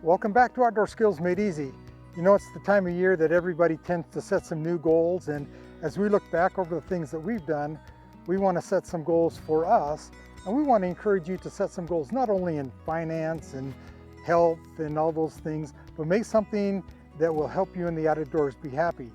Welcome back to Outdoor Skills Made Easy. You know, it's the time of year that everybody tends to set some new goals, and as we look back over the things that we've done, we want to set some goals for us, and we want to encourage you to set some goals not only in finance and health and all those things, but make something that will help you in the outdoors be happy.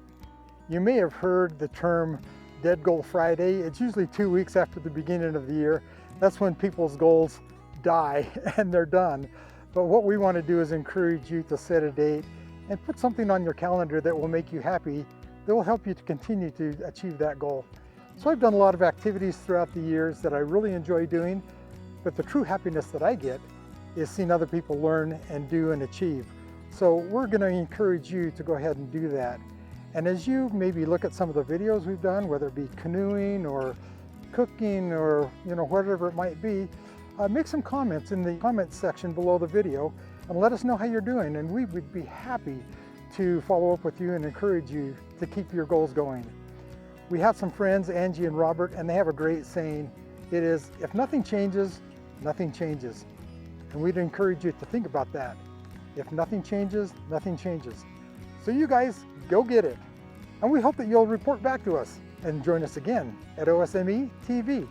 You may have heard the term Dead Goal Friday. It's usually 2 weeks after the beginning of the year. That's when people's goals die and they're done. But what we want to do is encourage you to set a date and put something on your calendar that will make you happy, that will help you to continue to achieve that goal. So I've done a lot of activities throughout the years that I really enjoy doing, but the true happiness that I get is seeing other people learn and do and achieve. So we're going to encourage you to go ahead and do that. And as you maybe look at some of the videos we've done, whether it be canoeing or cooking or whatever it might be, make some comments in the comments section below the video and let us know how you're doing, and we would be happy to follow up with you and encourage you to keep your goals going. We have some friends, Angie and Robert, and they have a great saying. It is, if nothing changes, nothing changes. And we'd encourage you to think about that. If nothing changes, nothing changes. So you guys, go get it. And we hope that you'll report back to us and join us again at OSME TV.